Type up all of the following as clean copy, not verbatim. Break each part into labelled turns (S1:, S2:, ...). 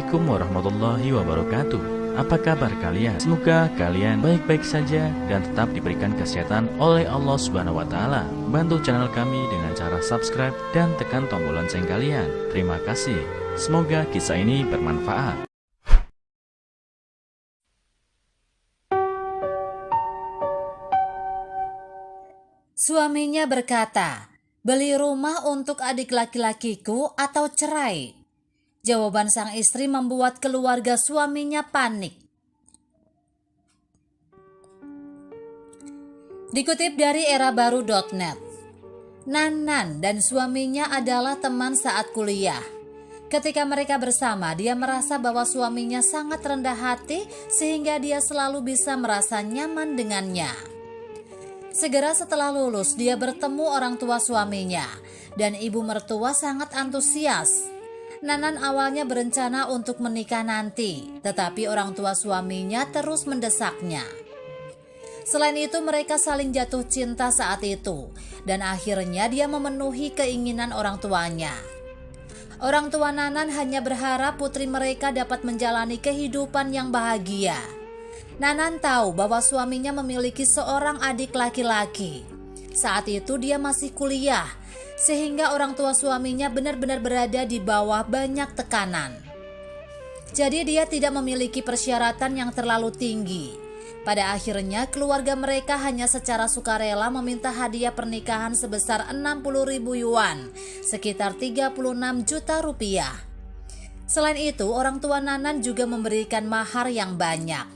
S1: Assalamualaikum warahmatullahi wabarakatuh. Apa kabar kalian? Semoga kalian baik-baik saja dan tetap diberikan kesehatan oleh Allah Subhanahu wa taala. Bantu channel kami dengan cara subscribe dan tekan tombol lonceng kalian. Terima kasih. Semoga kisah ini bermanfaat.
S2: Suaminya berkata, "Beli rumah untuk adik laki-lakiku atau cerai?" Jawaban sang istri membuat keluarga suaminya panik. Dikutip dari erabaru.net, Nanan dan suaminya adalah teman saat kuliah. Ketika mereka bersama, dia merasa bahwa suaminya sangat rendah hati sehingga dia selalu bisa merasa nyaman dengannya. Segera setelah lulus, dia bertemu orang tua suaminya dan ibu mertua sangat antusias. Nanan awalnya berencana untuk menikah nanti, tetapi orang tua suaminya terus mendesaknya. Selain itu, mereka saling jatuh cinta saat itu, dan akhirnya dia memenuhi keinginan orang tuanya. Orang tua Nanan hanya berharap putri mereka dapat menjalani kehidupan yang bahagia. Nanan tahu bahwa suaminya memiliki seorang adik laki-laki. Saat itu dia masih kuliah, sehingga orang tua suaminya benar-benar berada di bawah banyak tekanan. Jadi dia tidak memiliki persyaratan yang terlalu tinggi. Pada akhirnya keluarga mereka hanya secara sukarela meminta hadiah pernikahan sebesar 60.000 yuan, sekitar 36 juta rupiah. Selain itu, orang tua Nanan juga memberikan mahar yang banyak.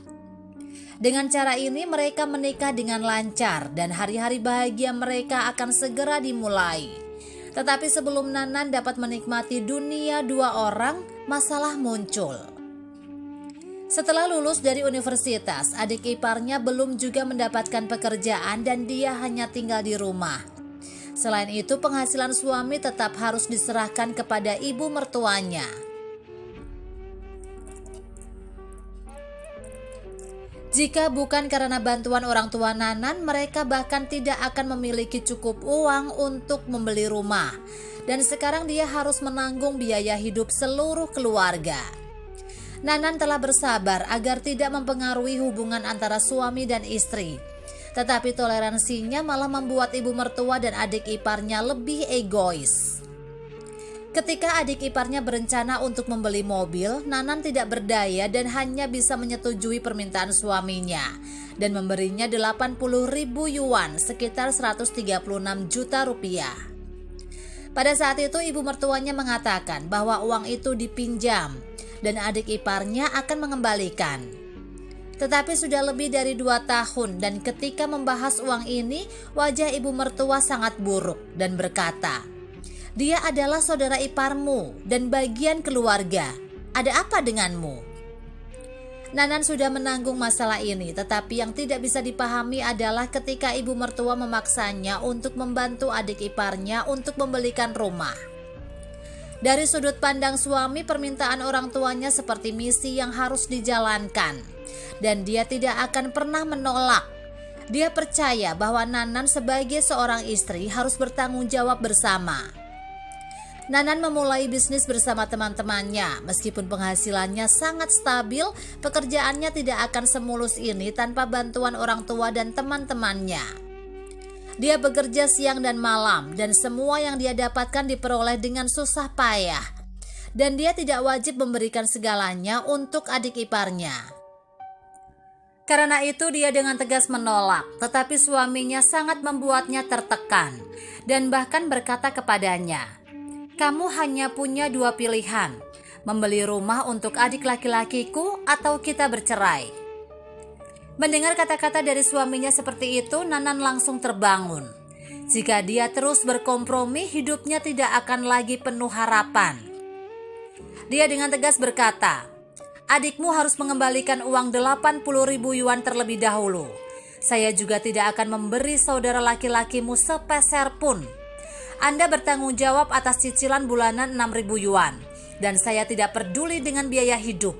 S2: Dengan cara ini mereka menikah dengan lancar dan hari-hari bahagia mereka akan segera dimulai. Tetapi sebelum Nanan dapat menikmati dunia dua orang, masalah muncul. Setelah lulus dari universitas, adik iparnya belum juga mendapatkan pekerjaan dan dia hanya tinggal di rumah. Selain itu, penghasilan suami tetap harus diserahkan kepada ibu mertuanya. Jika bukan karena bantuan orang tua Nanan, mereka bahkan tidak akan memiliki cukup uang untuk membeli rumah. Dan sekarang dia harus menanggung biaya hidup seluruh keluarga. Nanan telah bersabar agar tidak mempengaruhi hubungan antara suami dan istri. Tetapi toleransinya malah membuat ibu mertua dan adik iparnya lebih egois. Ketika adik iparnya berencana untuk membeli mobil, Nanan tidak berdaya dan hanya bisa menyetujui permintaan suaminya dan memberinya 80.000 yuan, sekitar 136 juta rupiah. Pada saat itu ibu mertuanya mengatakan bahwa uang itu dipinjam dan adik iparnya akan mengembalikan. Tetapi sudah lebih dari 2 tahun dan ketika membahas uang ini, wajah ibu mertua sangat buruk dan berkata, "Dia adalah saudara iparmu dan bagian keluarga. Ada apa denganmu?" Nanan sudah menanggung masalah ini, tetapi yang tidak bisa dipahami adalah ketika ibu mertua memaksanya untuk membantu adik iparnya untuk membelikan rumah. Dari sudut pandang suami, permintaan orang tuanya seperti misi yang harus dijalankan, dan dia tidak akan pernah menolak. Dia percaya bahwa Nanan sebagai seorang istri harus bertanggung jawab bersama. Nanan memulai bisnis bersama teman-temannya. Meskipun penghasilannya sangat stabil, pekerjaannya tidak akan semulus ini tanpa bantuan orang tua dan teman-temannya. Dia bekerja siang dan malam, dan semua yang dia dapatkan diperoleh dengan susah payah. Dan dia tidak wajib memberikan segalanya untuk adik iparnya. Karena itu dia dengan tegas menolak, tetapi suaminya sangat membuatnya tertekan dan bahkan berkata kepadanya, "Kamu hanya punya 2 pilihan, membeli rumah untuk adik laki-lakiku atau kita bercerai." Mendengar kata-kata dari suaminya seperti itu, Nanan langsung terbangun. Jika dia terus berkompromi, hidupnya tidak akan lagi penuh harapan. Dia dengan tegas berkata, "Adikmu harus mengembalikan uang 80.000 yuan terlebih dahulu. Saya juga tidak akan memberi saudara laki-lakimu sepeser pun. Anda bertanggung jawab atas cicilan bulanan 6.000 yuan, dan saya tidak peduli dengan biaya hidup.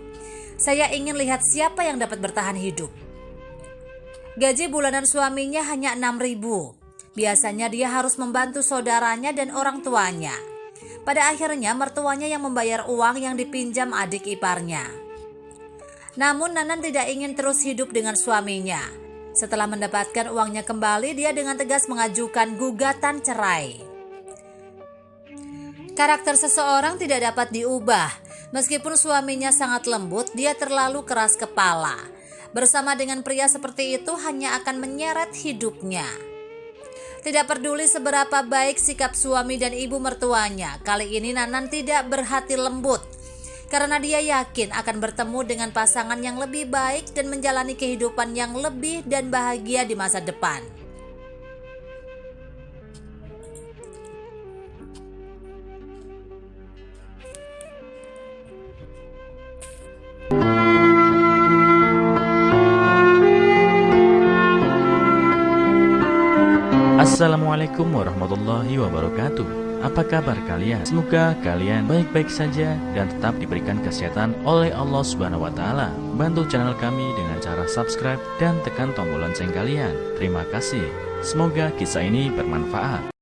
S2: Saya ingin lihat siapa yang dapat bertahan hidup." Gaji bulanan suaminya hanya 6.000. Biasanya dia harus membantu saudaranya dan orang tuanya. Pada akhirnya mertuanya yang membayar uang yang dipinjam adik iparnya. Namun Nanan tidak ingin terus hidup dengan suaminya. Setelah mendapatkan uangnya kembali, dia dengan tegas mengajukan gugatan cerai. Karakter seseorang tidak dapat diubah. Meskipun suaminya sangat lembut, dia terlalu keras kepala. Bersama dengan pria seperti itu hanya akan menyeret hidupnya. Tidak peduli seberapa baik sikap suami dan ibu mertuanya, kali ini Nanan tidak berhati lembut. Karena dia yakin akan bertemu dengan pasangan yang lebih baik dan menjalani kehidupan yang lebih dan bahagia di masa depan.
S1: Assalamualaikum warahmatullahi wabarakatuh. Apa kabar kalian? Semoga kalian baik-baik saja dan tetap diberikan kesehatan oleh Allah Subhanahu wa taala. Bantu channel kami dengan cara subscribe dan tekan tombol lonceng kalian. Terima kasih. Semoga kisah ini bermanfaat.